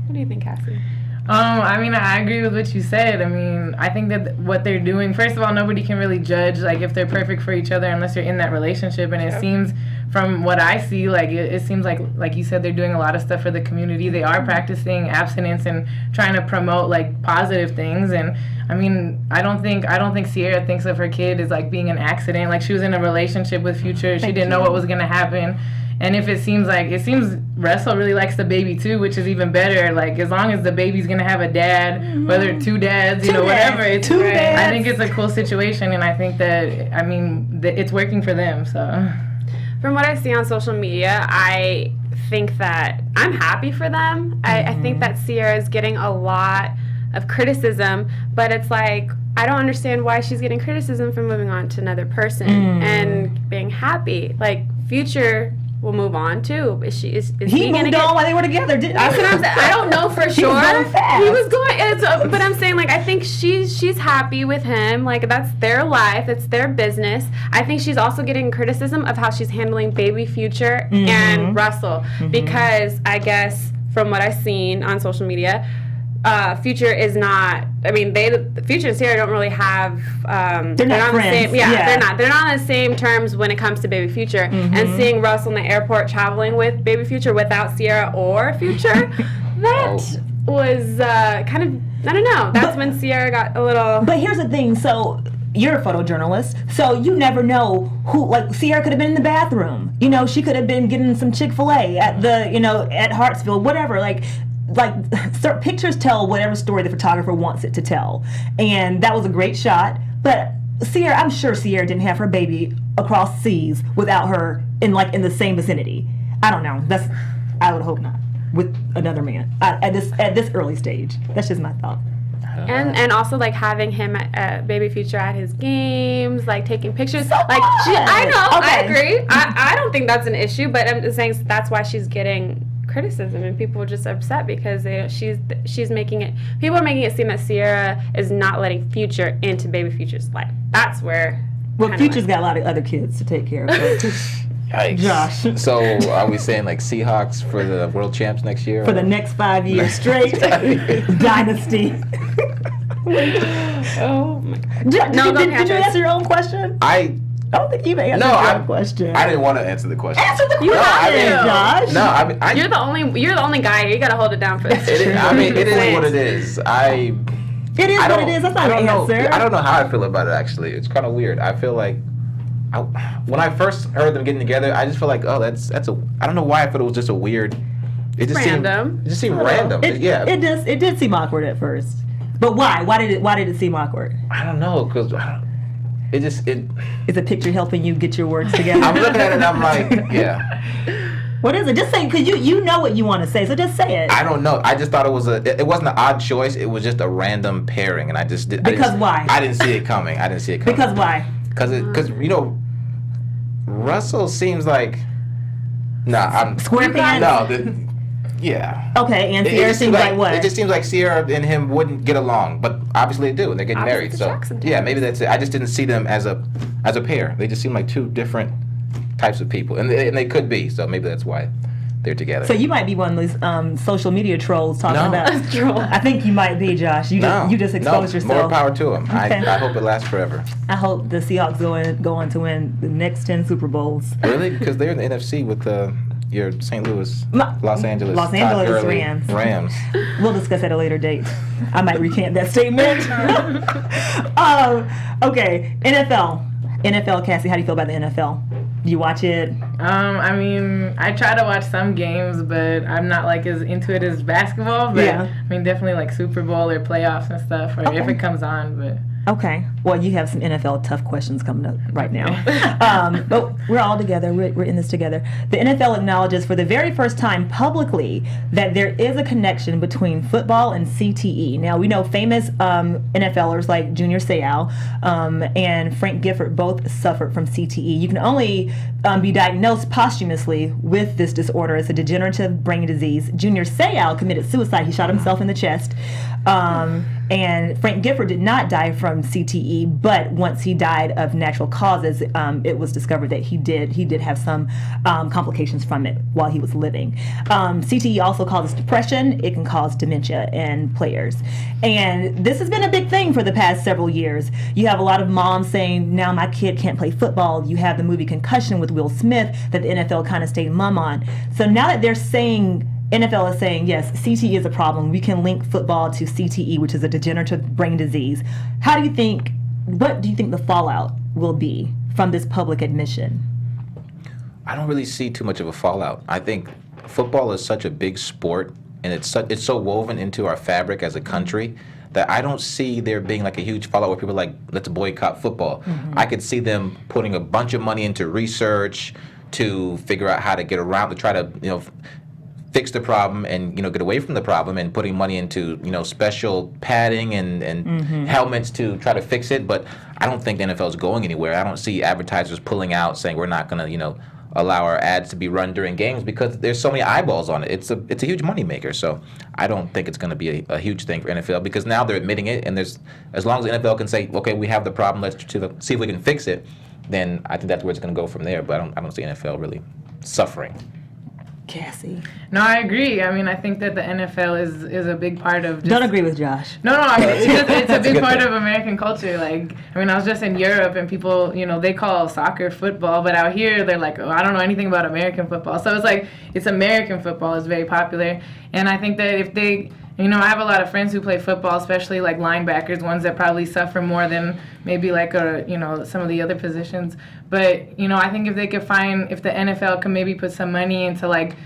What do you think, Cassie? I mean, I agree with what you said. I mean, I think that what they're doing, first of all, nobody can really judge, like, if they're perfect for each other unless you're in that relationship. And it seems, from what I see, like, it seems like you said, they're doing a lot of stuff for the community. They are practicing abstinence and trying to promote, like, positive things. And, I mean, I don't think Sierra thinks of her kid as, like, being an accident. Like, she was in a relationship with Future. She didn't know what was going to happen. And if it seems Russell really likes the baby too, which is even better. Like, as long as the baby's gonna have a dad, whether two dads, whatever. It's two dads. I think it's a cool situation, and I think that it's working for them. So, from what I see on social media, I think that I'm happy for them. I think that Sierra is getting a lot of criticism, but it's like, I don't understand why she's getting criticism for moving on to another person and being happy. Like, Future will move on too. He moved on while they were together, didn't he? That's what I'm saying. I don't know for sure. Was going fast. He was going, but I'm saying, like, I think she's happy with him. Like, that's their life. It's their business. I think she's also getting criticism of how she's handling baby Future and Russell because I guess from what I've seen on social media, Future is not. I mean, Future and Sierra don't really have. They're not friends. They're not. They're not on the same terms when it comes to baby Future. And seeing Russell in the airport traveling with baby Future without Sierra or Future, that was kind of. I don't know. That's when Sierra got a little. But here's the thing. So, you're a photojournalist, so you never know who, like, Sierra could have been in the bathroom. She could have been getting some Chick-fil-A at at Hartsfield, whatever. Like pictures tell whatever story the photographer wants it to tell. And that was a great shot. But Sierra, I'm sure Sierra didn't have her baby across seas without her in the same vicinity. I don't know. I would hope not. With another man at this early stage. That's just my thought. And also, like, having him at baby Future at his games, like, taking pictures. So like, I know, okay. I agree. I don't think that's an issue, but I'm just saying that's why she's getting criticism, and people are just upset because she's making it. People are making it seem that Sierra is not letting Future into baby Future's life. That's where. Future's got a lot of other kids to take care of. Yikes. Josh. So are we saying, like, Seahawks for the world champs next year? For the next 5 years straight. Dynasty. Oh my God. Did you answer your own question? I don't think you answered your own question. I didn't want to answer the question. Answer the question, Josh. No, I mean, you're the only guy here. You gotta hold it down for this. it is what it is. It is what it is. That's not an answer. I don't know how I feel about it, actually. It's kind of weird. I feel like when I first heard them getting together, I just feel like, I don't know why I thought it was just a weird. It just random. It just seemed random. It did seem awkward at first. But why? Why did it seem awkward? I don't know, because Is a picture helping you get your words together? I'm looking at it and I'm like, yeah. What is it? Just say, because you know what you want to say, so just say it. I don't know. I just thought it wasn't an odd choice. It was just a random pairing, and I just did. Why? I didn't see it coming. Because why? Because Russell seems like. I'm square pants. No. Yeah. Okay, and Sierra seems like what? It just seems like Sierra and him wouldn't get along, but obviously they do, and they're getting married. So yeah, maybe that's it. I just didn't see them as a pair. They just seem like two different types of people, and they could be. So maybe that's why they're together. So you might be one of these social media trolls talking about. Troll. I think you might be, Josh. You just exposed yourself. More power to them. Okay. I hope it lasts forever. I hope the Seahawks go on to win the next 10 Super Bowls. Really? Because they're in the NFC with your St. Louis, Los Angeles Rams. We'll discuss at a later date. I might recant that statement. Okay, NFL, Cassie, how do you feel about the NFL? Do you watch it? I mean, I try to watch some games, but I'm not like as into it as basketball. But yeah. I mean, definitely like Super Bowl or playoffs and stuff, or if it comes on. But okay. Well, you have some NFL tough questions coming up right now. But we're all together. We're in this together. The NFL acknowledges for the very first time publicly that there is a connection between football and CTE. Now, we know famous NFLers like Junior Seau and Frank Gifford both suffered from CTE. You can only be diagnosed posthumously with this disorder. It's a degenerative brain disease. Junior Seau committed suicide. He shot himself in the chest. And Frank Gifford did not die from CTE, but once he died of natural causes, it was discovered that he did have some complications from it while he was living. CTE also causes depression. It can cause dementia in players. And this has been a big thing for the past several years. You have a lot of moms saying, now my kid can't play football. You have the movie Concussion with Will Smith that the NFL kind of stayed mum on. So now that they're saying, NFL is saying, yes, CTE is a problem. We can link football to CTE, which is a degenerative brain disease. What do you think the fallout will be from this public admission? I don't really see too much of a fallout. I think football is such a big sport, and it's so woven into our fabric as a country that I don't see there being like a huge fallout where people are like, let's boycott football. I could see them putting a bunch of money into research to figure out how to get around, to try to, fix the problem and, get away from the problem, and putting money into, special padding and helmets to try to fix it. But I don't think the NFL is going anywhere. I don't see advertisers pulling out saying we're not going to, allow our ads to be run during games, because there's so many eyeballs on it. It's a huge moneymaker. So I don't think it's going to be a huge thing for NFL, because now they're admitting it, and as long as the NFL can say, okay, we have the problem, let's see if we can fix it, then I think that's where it's going to go from there. But I don't see NFL really suffering. Cassie. No, I agree. I mean, I think that the NFL is a big part of. Don't agree with Josh. No, I mean, it's a big part of American culture. Like, I mean, I was just in Europe, and people, they call soccer football, but out here they're like, oh, I don't know anything about American football. So it's like, it's American football is very popular, and I think that if they, I have a lot of friends who play football, especially like linebackers, ones that probably suffer more than maybe like some of the other positions. But, I think if the NFL can maybe put some money into like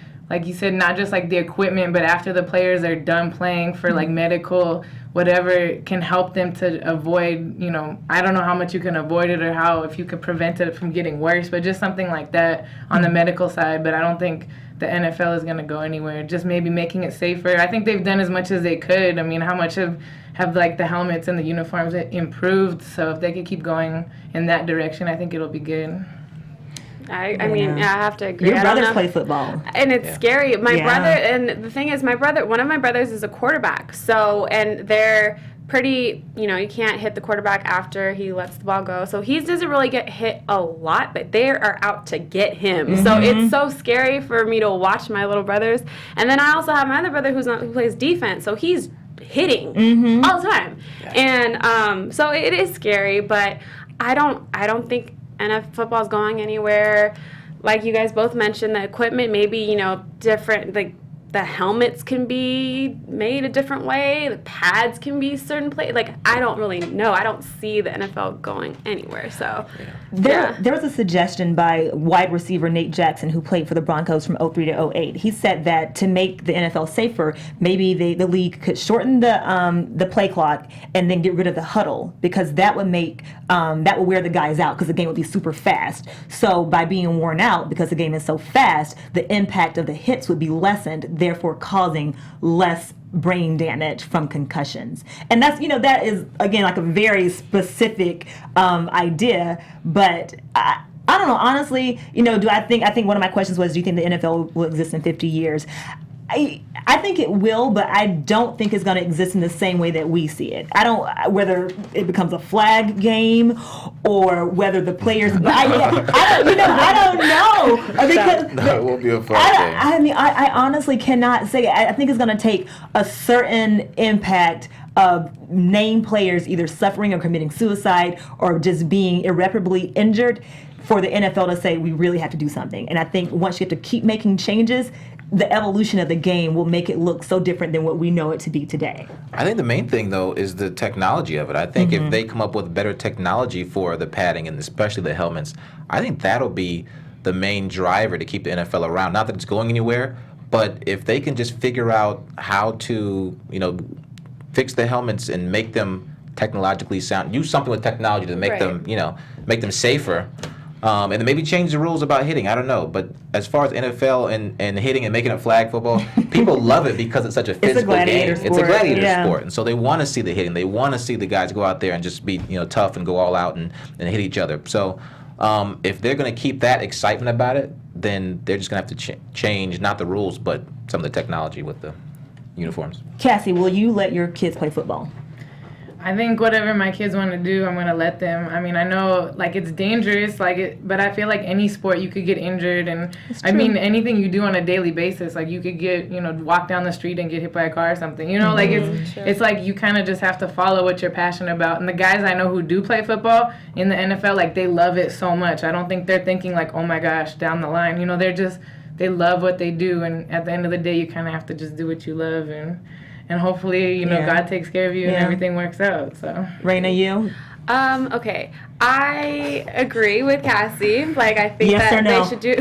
you said, not just like the equipment, but after the players are done playing for like medical, whatever can help them to avoid, I don't know how much you can avoid it or if you could prevent it from getting worse, but just something like that on the medical side. But I don't think the NFL is going to go anywhere. Just maybe making it safer. I think they've done as much as they could. I mean, how much have like the helmets and the uniforms improved? So if they could keep going in that direction, I think it'll be good. I mean, I have to agree. Your brothers play football. And it's scary. My brother, and the thing is, one of my brothers is a quarterback. So, and they're pretty, you can't hit the quarterback after he lets the ball go. So he doesn't really get hit a lot, but they are out to get him. So it's so scary for me to watch my little brothers. And then I also have my other brother who plays defense. So he's hitting all the time. And so it is scary, but I don't think NFL football is going anywhere. Like you guys both mentioned, the equipment maybe, different, like the helmets can be made a different way, the pads can be certain place. Like, I don't really know. I don't see the NFL going anywhere. So there was a suggestion by wide receiver Nate Jackson, who played for the Broncos from 03 to 08. He said that to make the NFL safer, maybe the league could shorten the play clock and then get rid of the huddle, because that would wear the guys out, because the game would be super fast. So by being worn out, because the game is so fast, the impact of the hits would be lessened, therefore causing less brain damage from concussions. And that's, that is, again, like a very specific idea, but I don't know, honestly, I think one of my questions was, do you think the NFL will exist in 50 years? I think it will, but I don't think it's going to exist in the same way that we see it. I don't, whether it becomes a flag game or whether the players, I don't know. Because No, it won't be a flag game. I mean, I honestly cannot say. I think it's going to take a certain impact of named players either suffering or committing suicide or just being irreparably injured for the NFL to say we really have to do something. And I think once you have to keep making changes, the evolution of the game will make it look so different than what we know it to be today. I think the main thing, though, is the technology of it. I think if they come up with better technology for the padding and especially the helmets, I think that'll be the main driver to keep the NFL around. Not that it's going anywhere, but if they can just figure out how to, fix the helmets and make them technologically sound, use something with technology to make them, make them safer. And then maybe change the rules about hitting. I don't know. But as far as NFL and hitting and making it flag football, people love it because it's such a physical game. It's a gladiator sport. And so they want to see the hitting. They want to see the guys go out there and just be tough and go all out and hit each other. So if they're going to keep that excitement about it, then they're just going to have to change, not the rules, but some of the technology with the uniforms. Cassie, will you let your kids play football? I think whatever my kids want to do, I'm going to let them. I mean, I know, like, it's dangerous, but I feel like any sport you could get injured. And, I mean, anything you do on a daily basis, like, you could get, walk down the street and get hit by a car or something. Like, it's like you kind of just have to follow what you're passionate about. And the guys I know who do play football in the NFL, like, they love it so much. I don't think they're thinking, like, oh, my gosh, down the line. They love what they do. And at the end of the day, you kind of have to just do what you love. And hopefully, God takes care of you and everything works out. So, Rheina, you? Okay. I agree with Cassie. Like, I think Yes that or no? they should do.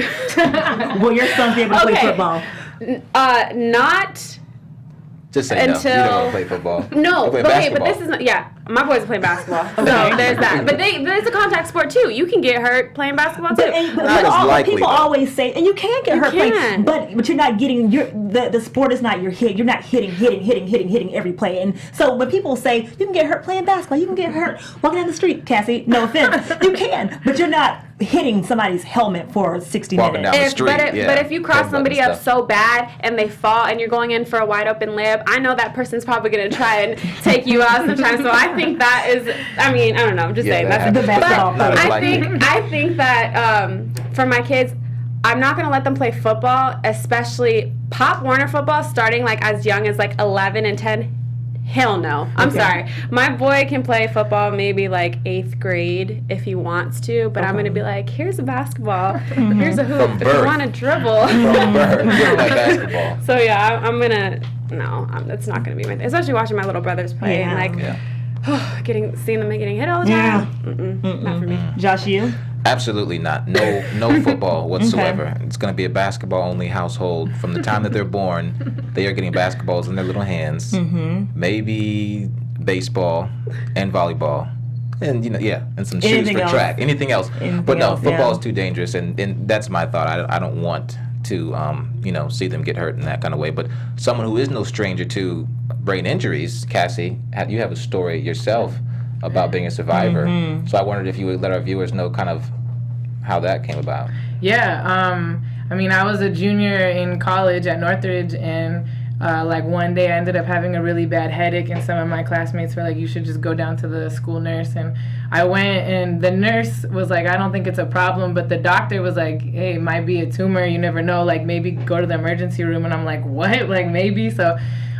Will your son be able to play football? Not Just say until no. You don't want to play football. No, You play okay, basketball. but this is not. Yeah, my boys play basketball, so there's that. But it's a contact sport too. You can get hurt playing basketball too. Not as likely, people though. always say, and you can get hurt can. playing, but you're not getting the sport is not your hit. You're not hitting every play. And so when people say you can get hurt playing basketball, you can get hurt walking down the street, Cassie. No offense, you can, but you're not hitting somebody's helmet for 60 Walking minutes. down the street, But if you cross Headbutt somebody and up stuff. so bad and they fall and you're going in for a wide open layup, I know that person's probably going to try and take you out sometimes. So I think that is, I don't know, I'm just saying. that That's the basketball But player. I think that for my kids, I'm not going to let them play football, especially Pop Warner football, starting like as young as like 11 and 10. Hell no. I'm sorry. My boy can play football maybe like 8th grade if he wants to, but I'm going to be like, here's a basketball, here's a hoop. From If you birth. want to dribble. From birth, you like basketball. So yeah, I'm going to, no, that's not going to be my thing. Especially watching my little brothers play and like seeing them getting hit all the time. Not for me. Josh, you? Absolutely not. No football whatsoever. It's going to be a basketball-only household. From the time that they're born, they are getting basketballs in their little hands. Maybe baseball and volleyball. And, and some shoes Anything for else? track. Anything else. Anything But no, else, football yeah. is too dangerous, and that's my thought. I don't want to, see them get hurt in that kind of way. But someone who is no stranger to brain injuries, Cassie, you have a story yourself about being a survivor. So I wondered if you would let our viewers know kind of how that came about. Yeah, I was a junior in college at Northridge, and one day I ended up having a really bad headache, and some of my classmates were like, you should just go down to the school nurse. And I went, and the nurse was like, I don't think it's a problem, but the doctor was like, hey, it might be a tumor, you never know, like maybe go to the emergency room. And I'm like, what? Like maybe? So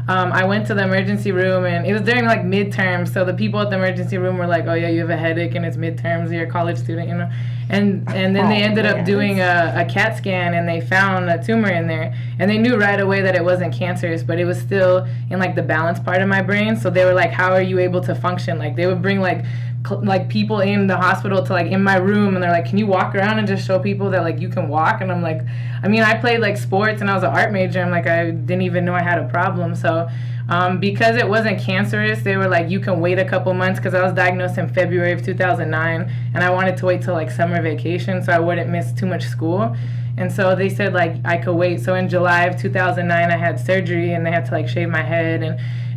I went to the emergency room, and it was during like midterms, so the people at the emergency room were like, oh yeah, you have a headache and it's midterms, you're a college student, and then they ended up doing a CAT scan, and they found a tumor in there, and they knew right away that it wasn't cancerous, but it was still in like the balance part of my brain. So they were like, how are you able to function? Like they would bring like people in the hospital to like in my room, and they're like, can you walk around and just show people that like you can walk? And I'm like, I played like sports and I was an art major. I'm like, I didn't even know I had a problem. So because it wasn't cancerous, they were like, you can wait a couple months, because I was diagnosed in February of 2009, and I wanted to wait till like summer vacation so I wouldn't miss too much school. And so they said like I could wait. So in July of 2009 I had surgery, and they had to like shave my head,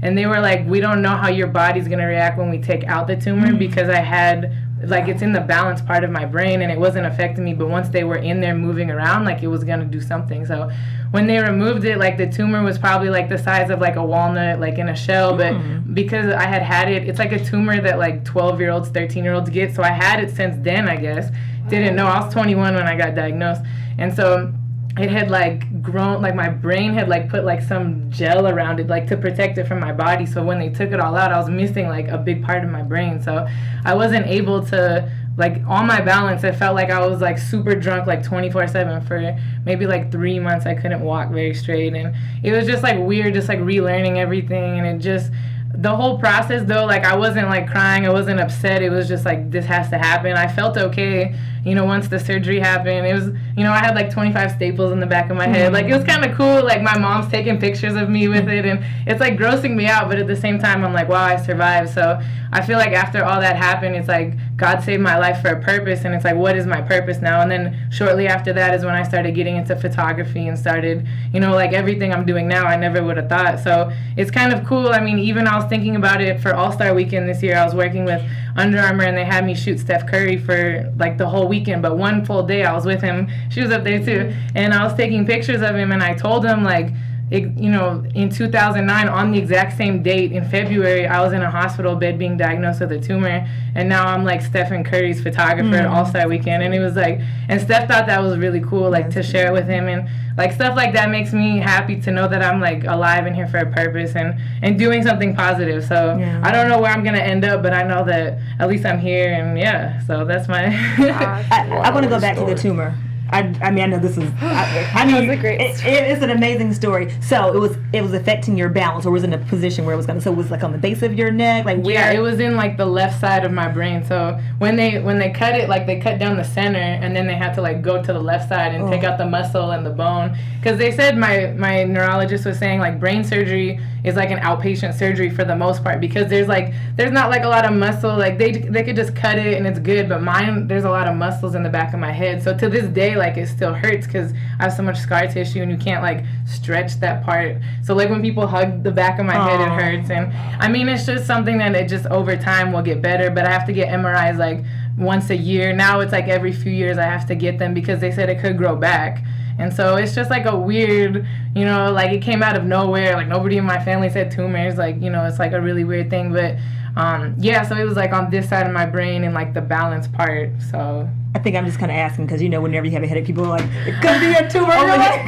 and they were like, we don't know how your body's going to react when we take out the tumor, because I had, like, it's in the balance part of my brain, and it wasn't affecting me, but once they were in there moving around, like, it was going to do something. So when they removed it, like, the tumor was probably, like, the size of, like, a walnut, like, in a shell, but because I had it, it's like a tumor that, like, 12-year-olds, 13-year-olds get, so I had it since then, I guess. Didn't know. I was 21 when I got diagnosed, and so it had like grown, like my brain had like put like some gel around it, like to protect it from my body. So when they took it all out, I was missing like a big part of my brain. So I wasn't able to, like, on my balance, it felt like I was like super drunk, like 24/7 for maybe like 3 months. I couldn't walk very straight, and it was just like weird, just like relearning everything. And it just, the whole process though, like I wasn't like crying, I wasn't upset. It was just like, this has to happen. I felt okay, once the surgery happened. It was, I had like 25 staples in the back of my head. Like, it was kind of cool. Like, my mom's taking pictures of me with it, and it's like grossing me out, but at the same time I'm like, wow, I survived. So I feel like after all that happened, it's like God saved my life for a purpose, and it's like, what is my purpose now? And then shortly after that is when I started getting into photography and started, like everything I'm doing now, I never would have thought. So it's kind of cool. Even I was thinking about it for All-Star Weekend this year. I was working with Under Armour, and they had me shoot Steph Curry for like the whole weekend, but one full day I was with him. She was up there too, and I was taking pictures of him, and I told him, like, in 2009, on the exact same date in February, I was in a hospital bed being diagnosed with a tumor, and now I'm like Stephen Curry's photographer at All-Star Weekend, and it was like, and Steph thought that was really cool, like to share with him, and like stuff like that makes me happy to know that I'm like alive and here for a purpose and doing something positive. So I don't know where I'm gonna end up, but I know that at least I'm here, and so that's my. I want to go back to the tumor. I mean, I know this is. I mean, it's an amazing story. So it was affecting your balance, or was it in a position where it was going to? So it was like on the base of your neck, like where? Yeah, it was in like the left side of my brain. So when they cut it, like they cut down the center, and then they had to like go to the left side and take out the muscle and the bone, because they said my neurologist was saying like brain surgery is like an outpatient surgery for the most part, because there's not like a lot of muscle, like they could just cut it and it's good, but mine, there's a lot of muscles in the back of my head. So to this day, like it still hurts because I have so much scar tissue and you can't like stretch that part. So like when people hug the back of my head, it hurts. And I mean, it's just something that it just over time will get better, but I have to get MRIs like once a year. Now it's like every few years I have to get them because they said it could grow back. And so it's just like a weird, like it came out of nowhere. Like nobody in my family said tumors. Like, it's like a really weird thing. But so it was like on this side of my brain and like the balance part. So I think I'm just kind of asking because, whenever you have a headache, people are like, it could be a tumor.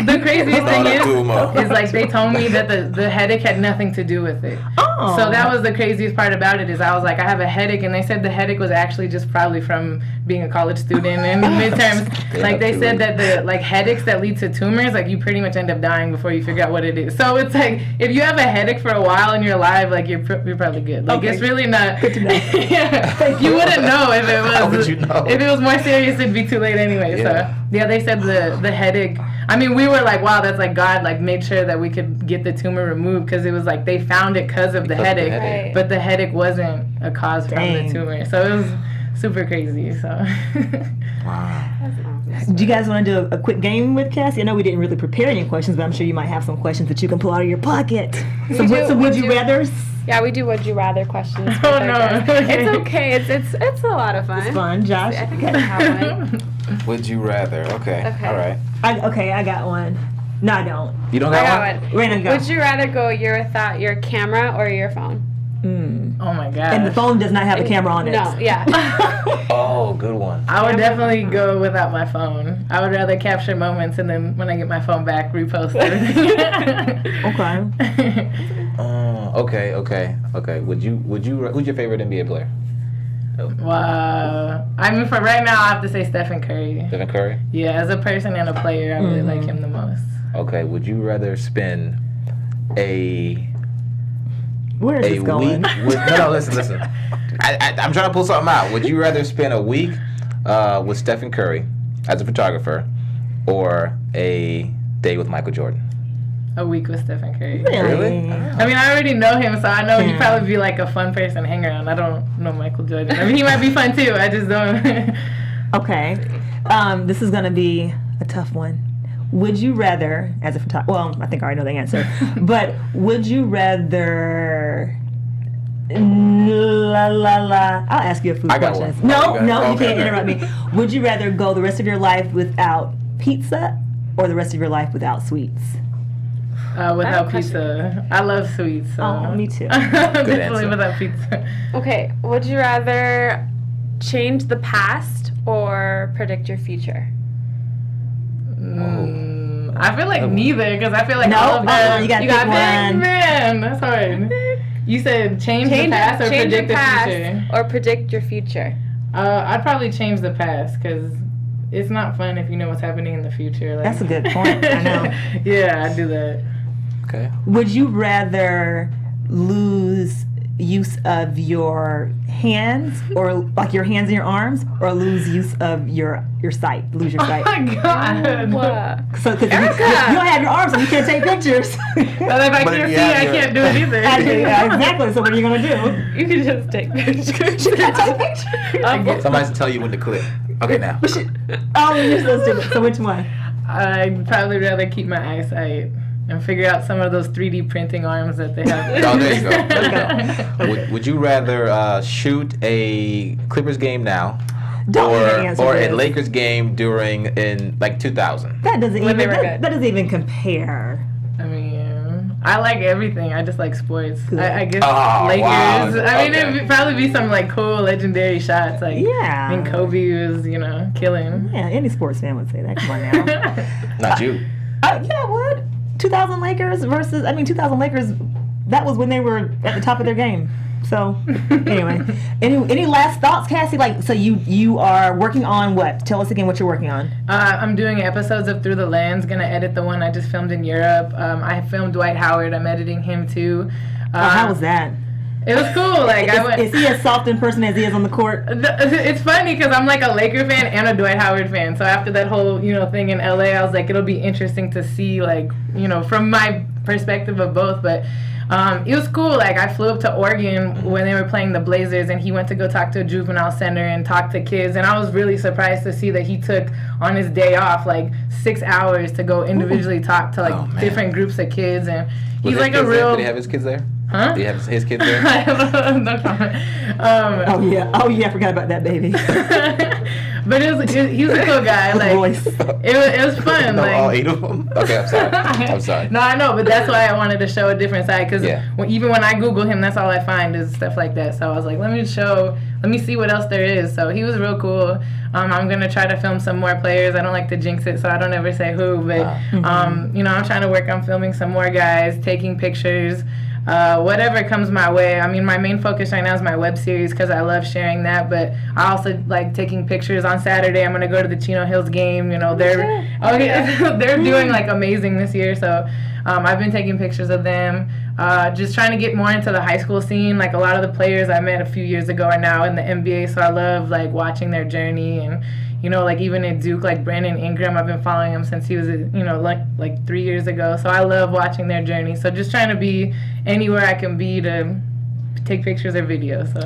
The craziest thing is like they told me that the headache had nothing to do with it. Oh. So that was the craziest part about it is I was like, I have a headache. And they said the headache was actually just probably from being a college student and midterms. Like they said that the like headaches that lead to tumors, like you pretty much end up dying before you figure out what it is. So it's like if you have a headache for a while and you're alive, like you're probably good. Like it's really not. Good to know. You wouldn't know if it was. How would you know? If it was more serious, it'd be too late anyway. So they said the headache. I mean, we were like, wow, that's like God like made sure that we could get the tumor removed because it was like they found it because of the headache, right. But the headache wasn't a cause from the tumor. So it was super crazy. So. Wow. Do you guys want to do a quick game with Cassie? I know we didn't really prepare any questions, but I'm sure you might have some questions that you can pull out of your pocket. Some would you rather's? Yeah, we do would you rather questions. Oh no, it's okay. It's a lot of fun. It's fun, Josh. I think I have one. Would you rather? Okay. All right. I got one. No, I don't. You don't I got got one? one. Go. Would you rather go without your camera or your phone? Oh my god. And the phone does not have a camera on it. No, yeah. Oh, good one. I would definitely go without my phone. I would rather capture moments and then when I get my phone back, repost everything. Okay. Who's your favorite NBA player? Wow. I mean, for right now, I have to say Stephen Curry. Stephen Curry? Yeah, as a person and a player, I really like him the most. Okay, would you rather spend Where is this going? No, listen. I'm trying to pull something out. Would you rather spend a week with Stephen Curry as a photographer or a day with Michael Jordan? A week with Stephen Curry. Really? I mean, I already know him, so I know he'd probably be like a fun person to hang around. I don't know Michael Jordan. I mean, he might be fun too. I just don't. Okay. This is going to be a tough one. Would you rather, as a photographer, well, I think I already know the answer, but would you rather, I'll ask you a food question. No, you can't interrupt me. Would you rather go the rest of your life without pizza or the rest of your life without sweets? Without pizza. I love sweets. So. Oh, me too. Definitely without pizza. Okay, would you rather change the past or predict your future? I feel like neither, because I feel like all of them. You got one. Man, that's hard. You said change the past or predict the future? Or predict your future. I'd probably change the past, because it's not fun if you know what's happening in the future. Like, that's a good point. I know. Yeah, I'd do that. Okay. Would you rather lose use of your hands, or like your hands and your arms, or lose use of your sight? Lose your sight. Oh my god. What? So because you don't have your arms, so you can't take pictures. But if I can't see, I can't do it either. Exactly. So what are you gonna do? You can just take pictures. You can't take pictures. Somebody has to tell you when to click. Okay, now. Oh, you're so stupid. So which one? I'd probably rather keep my eyesight and figure out some of those 3D printing arms that they have. Oh, there you go. Let's go. Would you rather shoot a Clippers game now, or a Lakers game in like 2000? That doesn't even compare. I mean, I like everything. I just like sports. I guess Oh, Lakers. wow. I mean, Okay. it'd probably be some like cool legendary shots. Like, Yeah. I mean, Kobe was, killing. Yeah, any sports fan would say that. Come on now. Not you. Yeah, what? 2000 Lakers versus, 2000 Lakers, that was when they were at the top of their game. So, anyway. Any last thoughts, Cassie? Like, so you are working on what? Tell us again what you're working on. I'm doing episodes of Through the Lens. Gonna edit the one I just filmed in Europe. I filmed Dwight Howard. I'm editing him too. How was that? It was cool. Like Is he as soft in person as he is on the court? It's funny because I'm like a Laker fan and a Dwight Howard fan. So after that whole thing in LA, I was like, it'll be interesting to see from my perspective of both. But it was cool. Like I flew up to Oregon when they were playing the Blazers, and he went to go talk to a juvenile center and talk to kids. And I was really surprised to see that he took on his day off like 6 hours to go individually talk to different groups of kids. And he's like a real. Did he have his kids there? Huh? Did he have his kids there? No comment. Oh yeah, I forgot about that baby. But he was a cool guy. Like Voice. it was fun. No, like all 8 of them? Okay, I'm sorry. I'm sorry. No, I know, but that's why I wanted to show a different side. Because even when I Google him, that's all I find is stuff like that. So I was like, let me see what else there is. So he was real cool. I'm gonna try to film some more players. I don't like to jinx it, so I don't ever say who. But I'm trying to work on filming some more guys, taking pictures. Whatever comes my way. I mean, my main focus right now is my web series because I love sharing that. But I also like taking pictures. On Saturday, I'm gonna go to the Chino Hills game. They're doing like amazing this year. So I've been taking pictures of them. Just trying to get more into the high school scene. Like a lot of the players I met a few years ago are now in the NBA. So I love like watching their journey and. Like even at Duke, like Brandon Ingram, I've been following him since he was, like 3 years ago. So I love watching their journey. So just trying to be anywhere I can be to take pictures or videos. So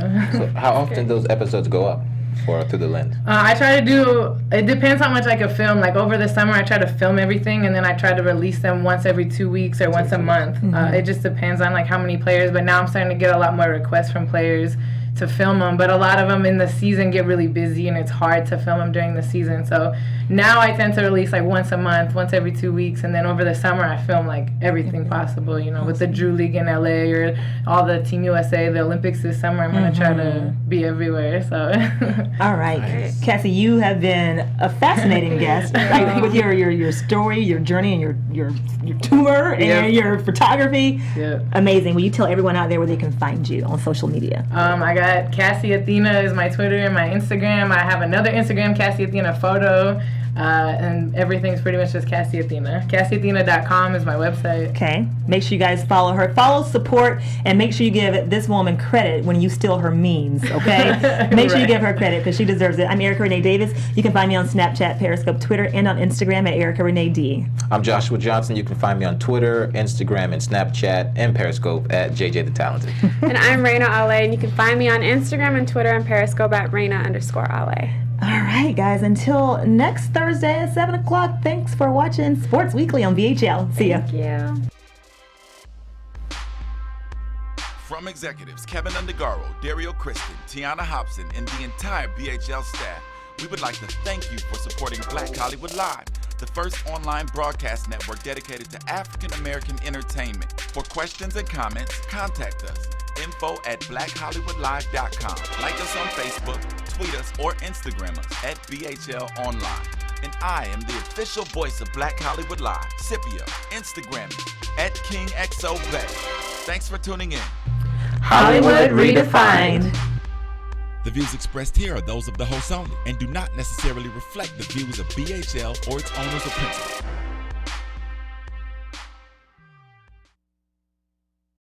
how often those episodes go up for Through the Lens? I try to do, it depends how much I can film. Like over the summer, I try to film everything, and then I try to release them once every 2 weeks or once a month. It just depends on like how many players. But now I'm starting to get a lot more requests from players to film them, but a lot of them in the season get really busy and it's hard to film them during the season. So now I tend to release like once a month, once every 2 weeks, and then over the summer I film like everything possible, with the Drew League in LA or all the Team USA, the Olympics this summer. I'm gonna try to be everywhere. So all right, Cassie, you have been a fascinating guest, like with your story, your journey, and your tour and your photography. Amazing. Will you tell everyone out there where they can find you on social media? I got Cassy Athena is my Twitter and my Instagram. I have another Instagram, Cassy Athena Photo, and everything's pretty much just Cassy Athena. CassyAthena.com is my website. Okay. Make sure you guys follow her. Follow, support, and make sure you give this woman credit when you steal her memes, okay? Make sure you give her credit because she deserves it. I'm Erica Renee Davis. You can find me on Snapchat, Periscope, Twitter, and on Instagram at Erica Renee D. I'm Joshua Johnson. You can find me on Twitter, Instagram, and Snapchat, and Periscope at JJ the Talented. And I'm Rheina Ale, and you can find me on Instagram and Twitter and Periscope at Rheina_Ale. All right, guys. Until next Thursday at 7 o'clock, thanks for watching Sports Weekly on BHL. See ya. Thank you. From executives Keven Undergaro, Dario Kristen, Tiana Hobson, and the entire BHL staff, we would like to thank you for supporting Black Hollywood Live, the first online broadcast network dedicated to African American entertainment. For questions and comments, contact us. info@blackhollywoodlive.com. Like us on Facebook, tweet us, or Instagram us at BHL Online. And I am the official voice of Black Hollywood Live, Scipio, Instagram me at KingXOBay. Thanks for tuning in. Hollywood Redefined. The views expressed here are those of the hosts only and do not necessarily reflect the views of BHL or its owners or principals.